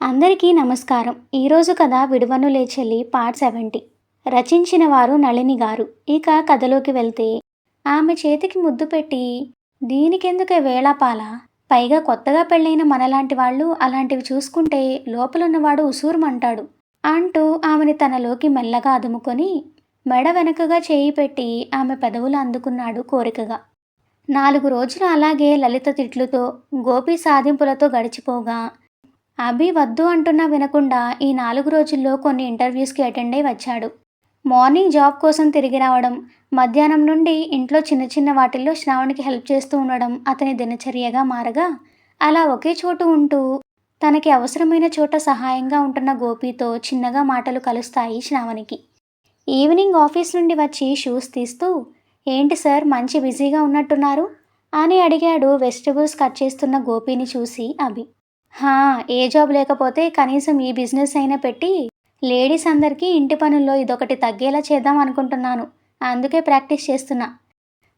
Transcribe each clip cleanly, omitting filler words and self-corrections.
అందరికీ నమస్కారం. ఈరోజు కథ విడువనులే చెల్లి పార్ట్ 70. రచించిన వారు నళిని గారు. ఇక కథలోకి వెళ్తే ఆమె చేతికి ముద్దు పెట్టి దీనికెందుకే వేళాపాల, పైగా కొత్తగా పెళ్ళైన మనలాంటి వాళ్ళు అలాంటివి చూసుకుంటే లోపలున్నవాడు ఉసూరుమంటాడు అంటూ ఆమెని తనలోకి మెల్లగా అదుముకొని మెడ వెనకగా చేయి పెట్టి ఆమె పెదవులు అందుకున్నాడు కోరికగా. 4 రోజులు అలాగే లలిత తిట్లుతో గోపి సాధింపులతో గడిచిపోగా అభి వద్దు అంటున్నా వినకుండా ఈ 4 రోజుల్లో కొన్ని ఇంటర్వ్యూస్కి అటెండ్ అయి వచ్చాడు. మార్నింగ్ జాబ్ కోసం తిరిగి రావడం, మధ్యాహ్నం నుండి ఇంట్లో చిన్న చిన్న వాటిల్లో శ్రావణికి హెల్ప్ చేస్తూ ఉండడం అతని దినచర్యగా మారగా, అలా ఒకే చోటు ఉంటూ తనకి అవసరమైన చోట సహాయంగా ఉంటున్న గోపితో చిన్నగా మాటలు కలుస్తాయి శ్రావణికి. ఈవినింగ్ ఆఫీస్ నుండి వచ్చి షూస్ తీస్తూ, ఏంటి సార్ మంచి బిజీగా ఉన్నట్టున్నారు అని అడిగాడు వెజిటబుల్స్ కట్ చేస్తున్న గోపిని చూసి అభి. హా, ఏ జాబ్ లేకపోతే కనీసం ఈ బిజినెస్ అయినా పెట్టి లేడీస్ అందరికీ ఇంటి పనుల్లో ఇదొకటి తగ్గేలా చేద్దాం అనుకుంటున్నాను. అందుకే ప్రాక్టీస్ చేస్తున్నా.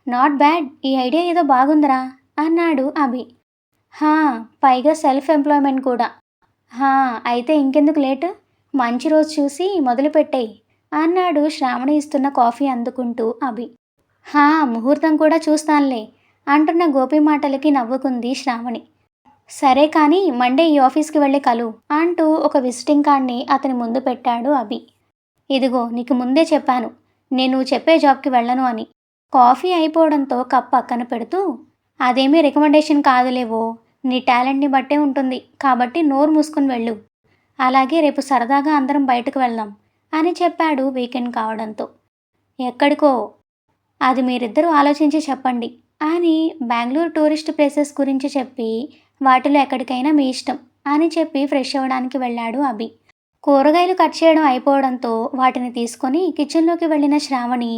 నాట్ బ్యాడ్, ఈ ఐడియా ఏదో బాగుందిరా అన్నాడు అభి. హా, పైగా సెల్ఫ్ ఎంప్లాయ్మెంట్ కూడా. హా, అయితే ఇంకెందుకు లేటు, మంచి రోజు చూసి మొదలుపెట్టేయి అన్నాడు శ్రావణి ఇస్తున్న కాఫీ అందుకుంటూ అభి. హా, ముహూర్తం కూడా చూస్తానులే అంటున్న గోపి మాటలకి నవ్వుకుంది శ్రావణి. సరే కానీ మండే ఈ ఆఫీస్కి వెళ్ళి కలు అంటూ ఒక విజిటింగ్ కార్డ్ని అతని ముందు పెట్టాడు అభి. ఇదిగో నీకు ముందే చెప్పాను, నేను చెప్పే జాబ్కి వెళ్ళను అని. కాఫీ అయిపోవడంతో కప్ పక్కన పెడుతూ, అదేమీ రికమెండేషన్ కాదులేవో, నీ టాలెంట్ని బట్టే ఉంటుంది కాబట్టి నోరు మూసుకుని వెళ్ళు. అలాగే రేపు సరదాగా అందరం బయటకు వెళ్దాం అని చెప్పాడు వీకెండ్ కావడంతో. ఎక్కడికో అది మీరిద్దరూ ఆలోచించి చెప్పండి అని బెంగళూరు టూరిస్ట్ ప్లేసెస్ గురించి చెప్పి, వాటిలో ఎక్కడికైనా మీ ఇష్టం అని చెప్పి ఫ్రెష్ అవ్వడానికి వెళ్ళాడు అభి. కూరగాయలు కట్ చేయడం అయిపోవడంతో వాటిని తీసుకొని కిచెన్లోకి వెళ్ళిన శ్రావణి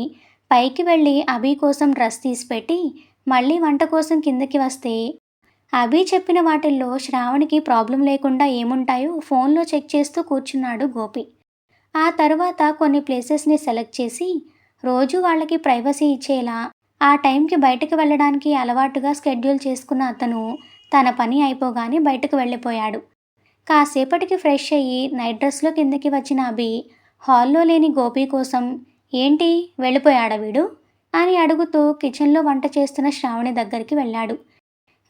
పైకి వెళ్ళి అభి కోసం డ్రెస్ తీసిపెట్టి మళ్ళీ వంట కోసం కిందకి వస్తే, అభి చెప్పిన వాటిల్లో శ్రావణికి ప్రాబ్లం లేకుండా ఏముంటాయో ఫోన్లో చెక్ చేస్తూ కూర్చున్నాడు గోపి. ఆ తర్వాత కొన్ని ప్లేసెస్ని సెలెక్ట్ చేసి రోజు వాళ్ళకి ప్రైవసీ ఇచ్చేలా ఆ టైంకి బయటకు వెళ్ళడానికి అలవాటుగా షెడ్యూల్ చేసుకున్న అతను తన పని అయిపోగానే బయటకు వెళ్ళిపోయాడు. కాసేపటికి ఫ్రెష్ అయ్యి నైట్ డ్రెస్లో కిందకి వచ్చిన అభి హాల్లో లేని గోపి కోసం, ఏంటి వెళ్ళిపోయాడా వీడు అని అడుగుతూ కిచెన్లో వంట చేస్తున్న శ్రావణి దగ్గరికి వెళ్ళాడు.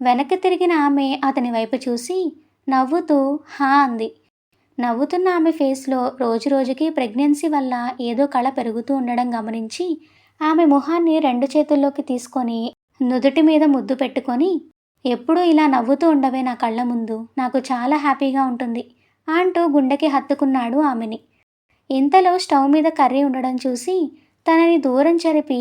వెనక్కి తిరిగిన ఆమె అతని వైపు చూసి నవ్వుతూ హా అంది. నవ్వుతున్న ఆమె ఫేస్లో రోజు రోజుకి ప్రెగ్నెన్సీ వల్ల ఏదో కళ పెరుగుతూ ఉండడం గమనించి ఆమె మొహాన్ని 2 చేతుల్లోకి తీసుకొని నుదుటి మీద ముద్దు పెట్టుకొని, ఎప్పుడూ ఇలా నవ్వుతూ ఉండవే నా కళ్ళ ముందు, నాకు చాలా హ్యాపీగా ఉంటుంది అంటూ గుండెకి హత్తుకున్నాడు ఆమెని. ఇంతలో స్టవ్ మీద కర్రీ ఉండడం చూసి తనని దూరం జరిపి,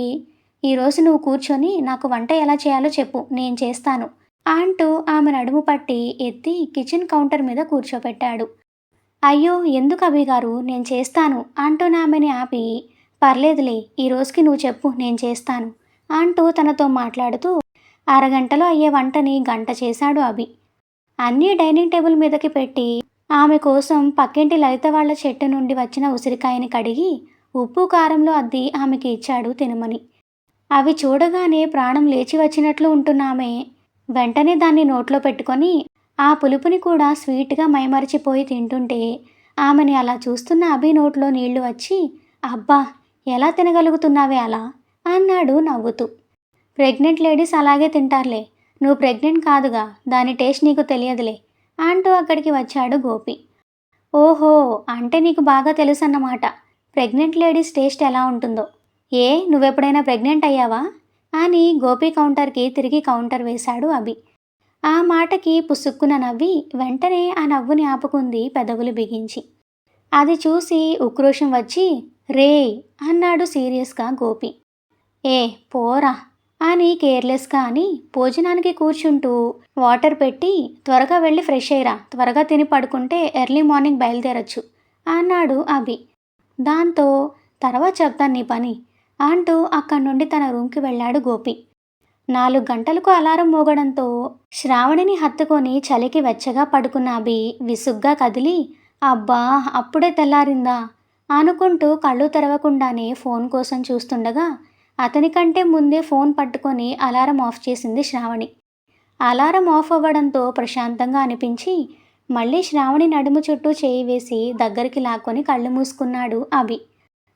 ఈరోజు నువ్వు కూర్చొని నాకు వంట ఎలా చేయాలో చెప్పు, నేను చేస్తాను అంటూ ఆమె నడుము పట్టి ఎత్తి కిచెన్ కౌంటర్ మీద కూర్చోపెట్టాడు. అయ్యో ఎందుకు అభి గారు, నేను చేస్తాను అంటూ ఆమెని ఆపి, పర్లేదులే ఈ రోజుకి నువ్వు చెప్పు, నేను చేస్తాను అంటూ తనతో మాట్లాడుతూ అరగంటలో అయ్యే వంటని గంట చేశాడు అభి. అన్నీ డైనింగ్ టేబుల్ మీదకి పెట్టి ఆమె కోసం పక్కింటి లలిత వాళ్ల చెట్టు నుండి వచ్చిన ఉసిరికాయని కడిగి ఉప్పు కారంలో అద్ది ఆమెకి ఇచ్చాడు తినమని. అవి చూడగానే ప్రాణం లేచి వచ్చినట్లు ఉంటున్న ఆమె వెంటనే దాన్ని నోట్లో పెట్టుకొని ఆ పులుపుని కూడా స్వీట్గా మైమరిచిపోయి తింటుంటే ఆమెని అలా చూస్తున్న అభి నోట్లో నీళ్లు వచ్చి, అబ్బా ఎలా తినగలుగుతున్నావే అలా అన్నాడు నవ్వుతూ. ప్రెగ్నెంట్ లేడీస్ అలాగే తింటారులే, నువ్వు ప్రెగ్నెంట్ కాదుగా, దాని టేస్ట్ నీకు తెలియదులే అంటూ అక్కడికి వచ్చాడు గోపి. ఓహో, అంటే నీకు బాగా తెలుసు అన్నమాట ప్రెగ్నెంట్ లేడీస్ టేస్ట్ ఎలా ఉంటుందో. ఏ నువ్వెప్పుడైనా ప్రెగ్నెంట్ అయ్యావా అని గోపి కౌంటర్కి తిరిగి కౌంటర్ వేశాడు అభి. ఆ మాటకి పుసుక్కున నవ్వి వెంటనే ఆ నవ్వుని ఆపుకుంది పెదవులు బిగించి. అది చూసి ఉక్రోషం వచ్చి, రే అన్నాడు సీరియస్గా గోపి. ఏ పోరా అని కేర్లెస్గా అని భోజనానికి కూర్చుంటూ వాటర్ పెట్టి, త్వరగా వెళ్ళి ఫ్రెష్ అయ్యిరా, త్వరగా తిని పడుకుంటే ఎర్లీ మార్నింగ్ బయలుదేరచ్చు అన్నాడు అభి. దాంతో తర్వాత చెప్తాను నీ పని అంటూ అక్కడి నుండి తన రూమ్కి వెళ్ళాడు గోపి. 4 గంటలకు అలారం మోగడంతో శ్రావణిని హత్తుకొని చలికి వెచ్చగా పడుకున్న అభి విసుగ్గా కదిలి, అబ్బా అప్పుడే తెల్లారిందా అనుకుంటూ కళ్ళు తెరవకుండానే ఫోన్ కోసం చూస్తుండగా అతనికంటే ముందే ఫోన్ పట్టుకొని అలారం ఆఫ్ చేసింది శ్రావణి. అలారం ఆఫ్ అవ్వడంతో ప్రశాంతంగా అనిపించి మళ్ళీ శ్రావణి నడుము చుట్టూ చేయి వేసి దగ్గరికి లాక్కొని కళ్ళు మూసుకున్నాడు అభి.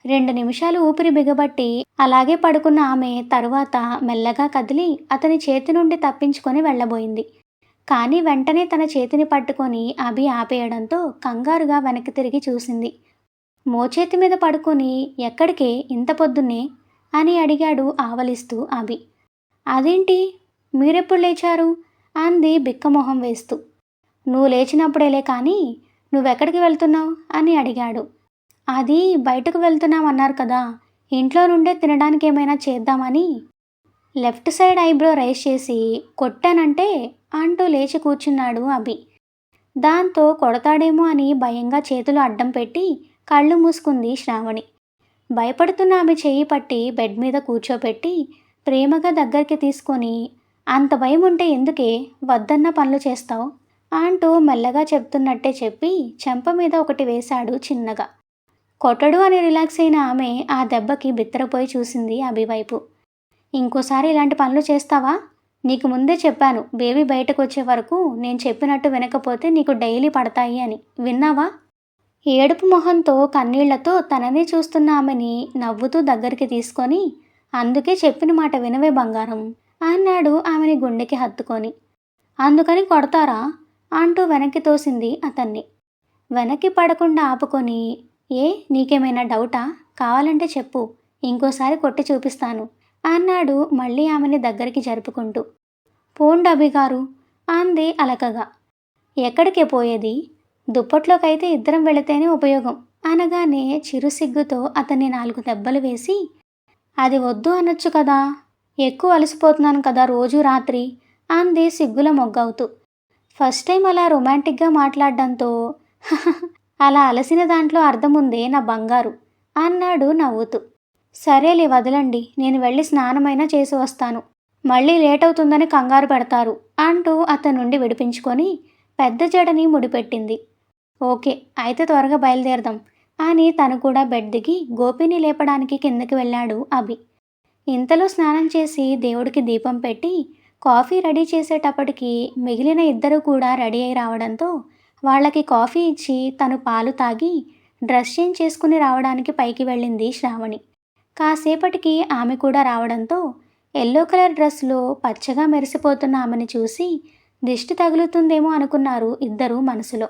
2 నిమిషాలు ఊపిరి బిగబట్టి అలాగే పడుకున్న ఆమె తరువాత మెల్లగా కదిలి అతని చేతి నుండి తప్పించుకొని వెళ్ళబోయింది. కానీ వెంటనే తన చేతిని పట్టుకొని అభి ఆపేయడంతో కంగారుగా వెనక్కి తిరిగి చూసింది. మోచేతి మీద పడుకొని ఎక్కడికే ఇంత పొద్దున్నే అని అడిగాడు ఆవలిస్తూ అభి. అదేంటి, మీరెప్పుడు లేచారు అంది బిక్కమొహం వేస్తూ. నువ్వు లేచినప్పుడేలే కానీ నువ్వెక్కడికి వెళ్తున్నావు అని అడిగాడు. అది బయటకు వెళ్తున్నామన్నారు కదా, ఇంట్లో నుండే తినడానికి ఏమైనా చేద్దామని. లెఫ్ట్ సైడ్ ఐబ్రో రైస్ చేసి కొట్టానంటే అంటూ లేచి కూర్చున్నాడు అభి. దాంతో కొడతాడేమో అని భయంగా చేతులు అడ్డం పెట్టి కళ్ళు మూసుకుంది శ్రావణి. భయపడుతున్న ఆమె చెయ్యి పట్టి బెడ్ మీద కూర్చోపెట్టి ప్రేమగా దగ్గరికి తీసుకొని, అంత భయం ఉంటే ఎందుకే వద్దన్న పనులు చేస్తావు అంటూ మెల్లగా చెప్తున్నట్టే చెప్పి చెంప మీద ఒకటి వేశాడు చిన్నగా. కొట్టడు అని రిలాక్స్ అయిన ఆమె ఆ దెబ్బకి బిత్తరపోయి చూసింది అభి వైపు. ఇంకోసారి ఇలాంటి పనులు చేస్తావా? నీకు ముందే చెప్పాను, బేబీ బయటకు వచ్చే వరకు నేను చెప్పినట్టు వినకపోతే నీకు డైలీ పడతాయి అని. విన్నావా? ఏడుపు మొహంతో కన్నీళ్లతో తననే చూస్తున్న ఆమెని నవ్వుతూ దగ్గరికి తీసుకొని, అందుకే చెప్పిన మాట వినవే బంగారం అన్నాడు ఆమెని గుండెకి హత్తుకొని. అందుకని కొడతారా అంటూ వెనక్కి తోసింది అతన్ని. వెనక్కి పడకుండా ఆపుకొని, ఏ నీకేమైనా డౌటా? కావాలంటే చెప్పు, ఇంకోసారి కొట్టి చూపిస్తాను అన్నాడు మళ్ళీ ఆమెని దగ్గరికి జరుపుకుంటూ. పోండి అభిగారు అంది అలకగా. ఎక్కడికే పోయేది? దుప్పట్లోకైతే ఇద్దరం వెళితేనే ఉపయోగం అనగానే చిరుసిగ్గుతో అతన్ని 4 దెబ్బలు వేసి, అది వద్దు అనొచ్చు కదా, ఎక్కువ అలసిపోతున్నాను కదా రోజు రాత్రి అంది సిగ్గుల మొగ్గవుతూ. ఫస్ట్ టైం అలా రొమాంటిక్గా మాట్లాడడంతో అలా అలసిన దాంట్లో అర్థముందే నా బంగారు అన్నాడు నవ్వుతూ. సరేలే వదలండి, నేను వెళ్ళి స్నానమైనా చేసి వస్తాను, మళ్ళీ లేట్ అవుతుందని కంగారు పెడతారు అంటూ అతని నుండి విడిపించుకొని పెద్ద జడని ముడిపెట్టింది. ఓకే అయితే త్వరగా బయలుదేరదాం అని తను కూడా బెడ్ దిగి గోపిని లేపడానికి కిందకి వెళ్ళాడు అభి. ఇంతలో స్నానం చేసి దేవుడికి దీపం పెట్టి కాఫీ రెడీ చేసేటప్పటికి మిగిలిన ఇద్దరు కూడా రెడీ అయి రావడంతో వాళ్ళకి కాఫీ ఇచ్చి తను పాలు తాగి డ్రెస్ చేంజ్ చేసుకుని రావడానికి పైకి వెళ్ళింది శ్రావణి. కాసేపటికి ఆమె కూడా రావడంతో ఎల్లో కలర్ డ్రెస్లో పచ్చగా మెరిసిపోతున్న ఆమెను చూసి దిష్టి తగులుతుందేమో అనుకున్నారు ఇద్దరు మనసులో.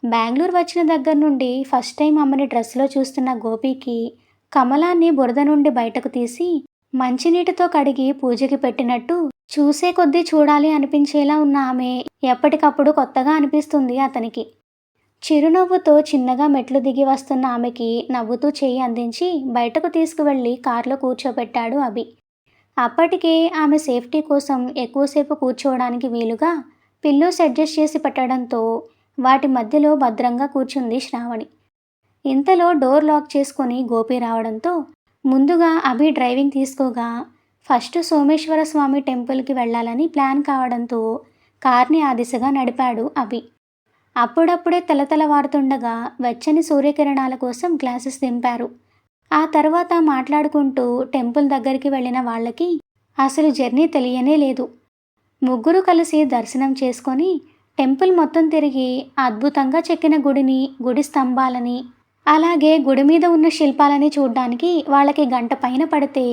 బెంగళూరు వచ్చిన దగ్గర నుండి ఫస్ట్ టైం అమ్మని డ్రెస్లో చూస్తున్న గోపికి కమలాన్ని బురద నుండి బయటకు తీసి మంచినీటితో కడిగి పూజకి పెట్టినట్టు చూసే కొద్దీ చూడాలి అనిపించేలా ఉన్న ఆమె ఎప్పటికప్పుడు కొత్తగా అనిపిస్తుంది అతనికి. చిరునవ్వుతో చిన్నగా మెట్లు దిగి వస్తున్న ఆమెకి నవ్వుతూ చెయ్యి అందించి బయటకు తీసుకువెళ్ళి కారులో కూర్చోబెట్టాడు అభి. అప్పటికే ఆమె సేఫ్టీ కోసం ఎక్కువసేపు కూర్చోవడానికి వీలుగా పిల్లోస్ అడ్జస్ట్ చేసి పెట్టడంతో వాటి మధ్యలో భద్రంగా కూర్చుంది శ్రావణి. ఇంతలో డోర్ లాక్ చేసుకొని గోపి రావడంతో ముందుగా అభి డ్రైవింగ్ తీసుకోగా ఫస్ట్ సోమేశ్వర స్వామి టెంపుల్కి వెళ్ళాలని ప్లాన్ కావడంతో కార్ని ఆ దిశగా నడిపాడు అభి. అప్పుడప్పుడే తెల్లవారుతుండగా వెచ్చని సూర్యకిరణాల కోసం గ్లాసెస్ దింపారు. ఆ తర్వాత మాట్లాడుకుంటూ టెంపుల్ దగ్గరికి వెళ్ళిన వాళ్ళకి అసలు జర్నీ తెలియనే లేదు. ముగ్గురు కలిసి దర్శనం చేసుకొని టెంపుల్ మొత్తం తిరిగి అద్భుతంగా చెక్కిన గుడిని, గుడి స్తంభాలని, అలాగే గుడి మీద ఉన్న శిల్పాలని చూడ్డానికి వాళ్ళకి గంట పైన పడితే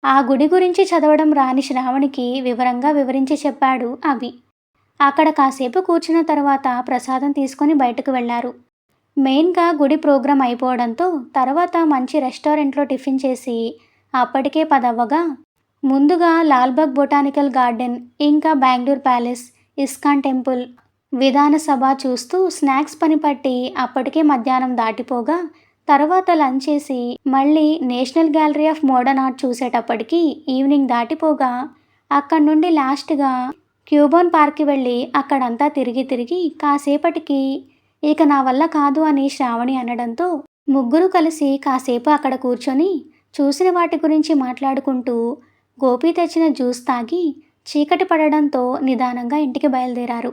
ఆ గుడి గురించి చదవడం రాని శ్రావణికి వివరంగా వివరించి చెప్పాడు అభి. అక్కడ కాసేపు కూర్చున్న తర్వాత ప్రసాదం తీసుకొని బయటకు వెళ్లారు. మెయిన్గా గుడి ప్రోగ్రాం అయిపోవడంతో తర్వాత మంచి రెస్టారెంట్లో టిఫిన్ చేసి అప్పటికే 10 అవ్వగా ముందుగా లాల్బాగ్ బొటానికల్ గార్డెన్, ఇంకా Bengaluru palace, ISKCON temple, Vidhan Sabha చూస్తూ స్నాక్స్ పని పట్టి అప్పటికే మధ్యాహ్నం దాటిపోగా తర్వాత లంచ్ చేసి మళ్ళీ national gallery of modern art చూసేటప్పటికి ఈవినింగ్ దాటిపోగా అక్కడి నుండి లాస్ట్గా క్యూబాన్ పార్క్కి వెళ్ళి అక్కడంతా తిరిగి కాసేపటికి ఇక నా వల్ల కాదు అని శ్రావణి అనడంతో ముగ్గురు కలిసి కాసేపు అక్కడ కూర్చొని చూసిన వాటి గురించి మాట్లాడుకుంటూ గోపి తెచ్చిన జ్యూస్ తాగి చీకటి పడడంతో నిదానంగా ఇంటికి బయలుదేరారు.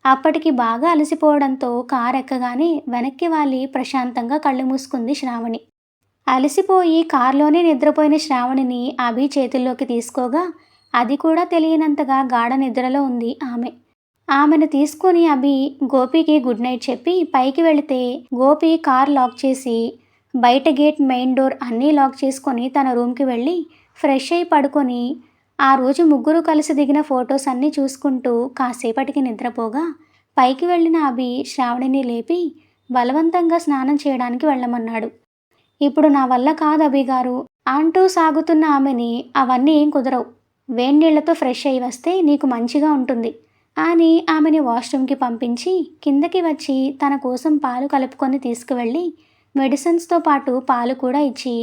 అప్పటికి బాగా అలసిపోవడంతో కారు ఎక్కగానే వెనక్కి వాలి ప్రశాంతంగా కళ్ళు మూసుకుంది శ్రావణి. అలసిపోయి కారులోనే నిద్రపోయిన శ్రావణిని అభి చేతుల్లోకి తీసుకోగా అది కూడా తెలియనంతగా గాఢ నిద్రలో ఉంది ఆమె. ఆమెను తీసుకుని అభి గోపికి గుడ్ నైట్ చెప్పి పైకి వెళితే గోపి కార్ లాక్ చేసి బయట గేట్ మెయిన్ డోర్ అన్నీ లాక్ చేసుకొని తన రూమ్కి వెళ్ళి ఫ్రెష్ అయి పడుకొని ఆ రోజు ముగ్గురు కలిసి దిగిన ఫొటోస్ అన్నీ చూసుకుంటూ కాసేపటికి నిద్రపోగా పైకి వెళ్ళిన అభి శ్రావణిని లేపి బలవంతంగా స్నానం చేయడానికి వెళ్ళమన్నాడు. ఇప్పుడు నా వల్ల కాదు అభి గారు అంటూ సాగుతున్న ఆమెని అవన్నీ ఏం కుదరవు, వేడినీళ్లతో ఫ్రెష్ అయి వస్తే నీకు మంచిగా ఉంటుంది అని ఆమెని వాష్రూమ్కి పంపించి కిందకి వచ్చి తన కోసం పాలు కలుపుకొని తీసుకువెళ్ళి మెడిసిన్స్తో పాటు పాలు కూడా ఇచ్చి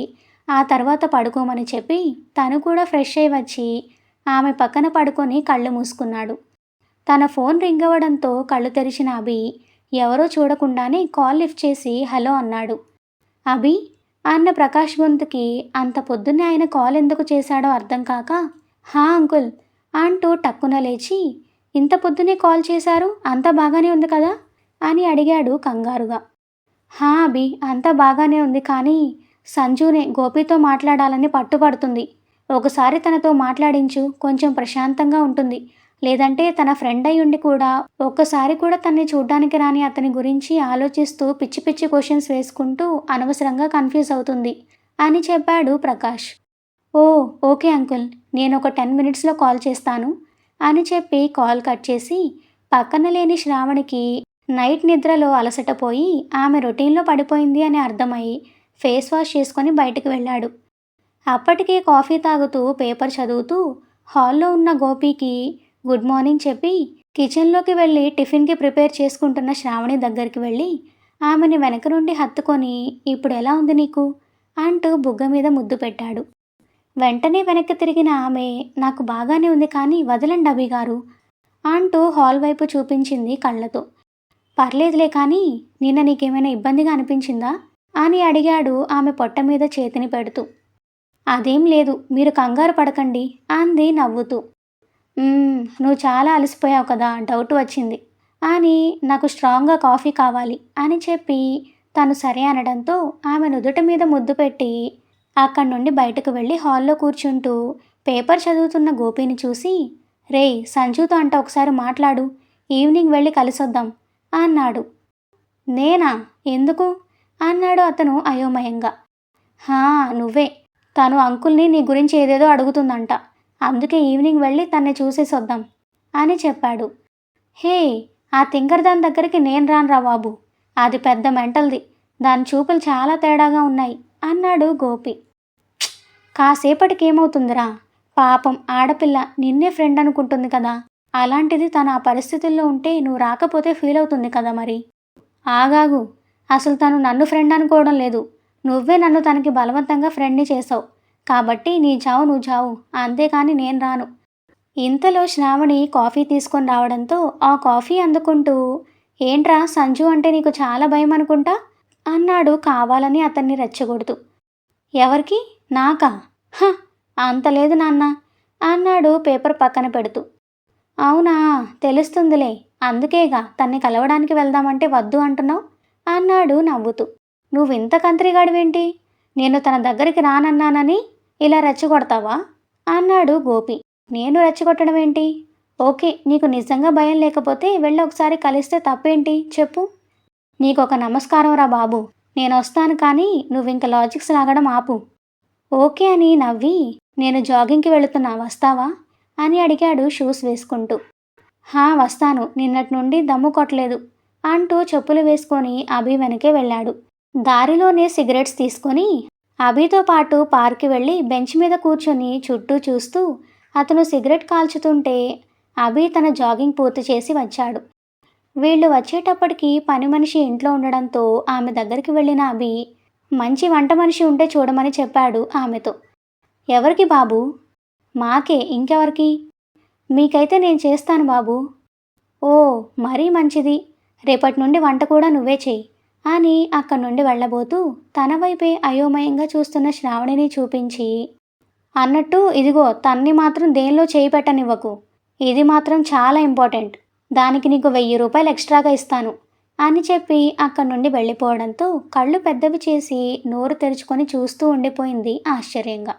ఆ తర్వాత పడుకోమని చెప్పి తను కూడా ఫ్రెష్ అయి వచ్చి ఆమె పక్కన పడుకొని కళ్ళు మూసుకున్నాడు. తన ఫోన్ రింగ్ అవ్వడంతో కళ్ళు తెరిచిన అభి ఎవరో చూడకుండానే కాల్ లిఫ్ట్ చేసి హలో అన్నాడు. అభి అన్న ప్రకాష్ గొంతుకి అంత పొద్దున్నే ఆయన కాల్ ఎందుకు చేశాడో అర్థం కాక హా అంకుల్ అంటూ టక్కున లేచి ఇంత పొద్దునే కాల్ చేశారు, అంతా బాగానే ఉంది కదా అని అడిగాడు కంగారుగా. హా అభి అంతా బాగానే ఉంది, కానీ సంజునే గోపితో మాట్లాడాలని పట్టుపడుతుంది. ఒకసారి తనతో మాట్లాడించు, కొంచెం ప్రశాంతంగా ఉంటుంది. లేదంటే తన ఫ్రెండ్ అయి ఉండి కూడా ఒక్కసారి కూడా తన్ని చూడ్డానికి రాని అతని గురించి ఆలోచిస్తూ పిచ్చి పిచ్చి క్వశ్చన్స్ వేసుకుంటూ అనవసరంగా కన్ఫ్యూజ్ అవుతుంది అని చెప్పాడు ప్రకాష్. ఓ ఓకే అంకుల్, నేను ఒక 10 మినిట్స్లో కాల్ చేస్తాను అని చెప్పి కాల్ కట్ చేసి పక్కన లేని శ్రావణికి నైట్ నిద్రలో అలసటపోయి ఆమె రొటీన్లో పడిపోయింది అని అర్థమై ఫేస్ వాష్ చేసుకొని బయటకు వెళ్ళాడు. అప్పటికే కాఫీ తాగుతూ పేపర్ చదువుతూ హాల్లో ఉన్న గోపికి గుడ్ మార్నింగ్ చెప్పి కిచెన్లోకి వెళ్ళి టిఫిన్కి ప్రిపేర్ చేసుకుంటున్న శ్రావణి దగ్గరికి వెళ్ళి ఆమెని వెనక నుండి హత్తుకొని ఇప్పుడు ఎలా ఉంది నీకు అంటూ బుగ్గ మీద ముద్దు పెట్టాడు. వెంటనే వెనక్కి తిరిగిన ఆమె నాకు బాగానే ఉంది, కానీ వదలండి అభి గారు అంటూ హాల్ వైపు చూపించింది కళ్ళతో. పర్లేదులే, కానీ నిన్న నీకేమైనా ఇబ్బందిగా అనిపించిందా అని అడిగాడు ఆమె పొట్ట మీద చేతిని పెడుతూ. అదేం లేదు, మీరు కంగారు పడకండి అంది నవ్వుతూ. నువ్వు చాలా అలసిపోయావు కదా, డౌట్ వచ్చింది అని నాకు స్ట్రాంగ్గా కాఫీ కావాలి అని చెప్పి తను సరే అనడంతో ఆమె నుదుట మీద ముద్దు పెట్టి అక్కడి నుండి బయటకు వెళ్ళి హాల్లో కూర్చుంటూ పేపర్ చదువుతున్న గోపిని చూసి రేయ్ సంజుతో అంట ఒకసారి మాట్లాడు, ఈవినింగ్ వెళ్ళి కలిసొద్దాం అన్నాడు. నేనా, ఎందుకు అన్నాడు అతను అయోమయంగా. హా నువ్వే, తను అంకుల్ని నీ గురించి ఏదేదో అడుగుతుందంట, అందుకే ఈవినింగ్ వెళ్ళి తన్ని చూసేసొద్దాం అని చెప్పాడు. హే, ఆ తింగర్ దాని దగ్గరికి నేను రానురా బాబు, అది పెద్ద మెంటల్ది, దాని చూపులు చాలా తేడాగా ఉన్నాయి అన్నాడు గోపి. కాసేపటికి ఏమవుతుందిరా, పాపం ఆడపిల్ల నిన్నే ఫ్రెండ్ అనుకుంటుంది కదా, అలాంటిది తను ఆ పరిస్థితుల్లో ఉంటే నువ్వు రాకపోతే ఫీల్ అవుతుంది కదా మరి. ఆగాగు, అసలు తను నన్ను ఫ్రెండ్ అనుకోవడం లేదు, నువ్వే నన్ను తనకి బలవంతంగా ఫ్రెండ్ని చేసావు, కాబట్టి నీ చావు నువ్వు చావు, అంతేకాని నేను రాను. ఇంతలో శ్రావణి కాఫీ తీసుకొని రావడంతో ఆ కాఫీ అందుకుంటూ ఏంట్రా సంజు అంటే నీకు చాలా భయం అనుకుంటా అన్నాడు కావాలని అతన్ని రెచ్చగొడుతూ. ఎవరికి, నాకా? అంత లేదు నాన్న అన్నాడు పేపర్ పక్కన పెడుతూ. అవునా, తెలుస్తుందిలే, అందుకేగా తన్ని కలవడానికి వెళ్దామంటే వద్దు అంటున్నావు అన్నాడు నవ్వుతూ. నువ్వింత కంత్రిగాడివేంటి, నేను తన దగ్గరికి రానన్నానని ఇలా రెచ్చగొడతావా అన్నాడు గోపి. నేను రెచ్చగొట్టడం ఏంటి? ఓకే, నీకు నిజంగా భయం లేకపోతే వెళ్ళి ఒకసారి కలిస్తే తప్పేంటి చెప్పు. నీకొక నమస్కారం రా బాబు, నేను వస్తాను, కానీ నువ్వింక లాజిక్స్ లాగడం ఆపు. ఓకే అని నవ్వి నేను జాగింగ్కి వెళుతున్నా, వస్తావా అని అడిగాడు షూస్ వేసుకుంటూ. వస్తాను, నిన్నటి నుండి దమ్ము కొట్టలేదు అంటూ చెప్పులు వేసుకొని అభి వెనకే వెళ్ళాడు. దారిలోనే సిగరెట్స్ తీసుకొని అభితో పాటు పార్క్కి వెళ్ళి బెంచ్ మీద కూర్చొని చుట్టూ చూస్తూ అతను సిగరెట్ కాల్చుతుంటే అభి తన జాగింగ్ పూర్తి చేసి వచ్చాడు. వీళ్ళు వచ్చేటప్పటికి పని మనిషి ఇంట్లో ఉండడంతో ఆమె దగ్గరికి వెళ్ళిన అభి మంచి వంట మనిషి ఉంటే చూడమని చెప్పాడు ఆమెతో. ఎవరికి బాబు? మాకే, ఇంకెవరికి? మీకైతే నేను చేస్తాను బాబు. ఓ మరీ మంచిది, రేపటి నుండి వంట కూడా నువ్వే చెయ్యి అని అక్కడి నుండి వెళ్ళబోతూ తన వైపే అయోమయంగా చూస్తున్న శ్రావణిని చూపించి అన్నట్టు ఇదిగో తన్ని మాత్రం దేనిలో చేయి పెట్టనివ్వకు, ఇది మాత్రం చాలా ఇంపార్టెంట్, దానికి నీకు 1000 రూపాయలు ఎక్స్ట్రాగా ఇస్తాను అని చెప్పి అక్కడి నుండి వెళ్ళిపోవడంతో కళ్ళు పెద్దవి చేసి నోరు తెరుచుకొని చూస్తూ ఉండిపోయింది ఆశ్చర్యంగా.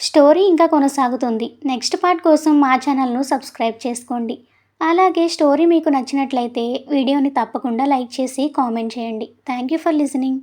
స్టోరీ ఇంకా కొనసాగుతుంది. నెక్స్ట్ పార్ట్ కోసం మా ఛానల్ను సబ్స్క్రైబ్ చేసుకోండి. అలాగే స్టోరీ మీకు నచ్చినట్లయితే వీడియోని తప్పకుండా లైక్ చేసి కామెంట్ చేయండి. Thank you for listening.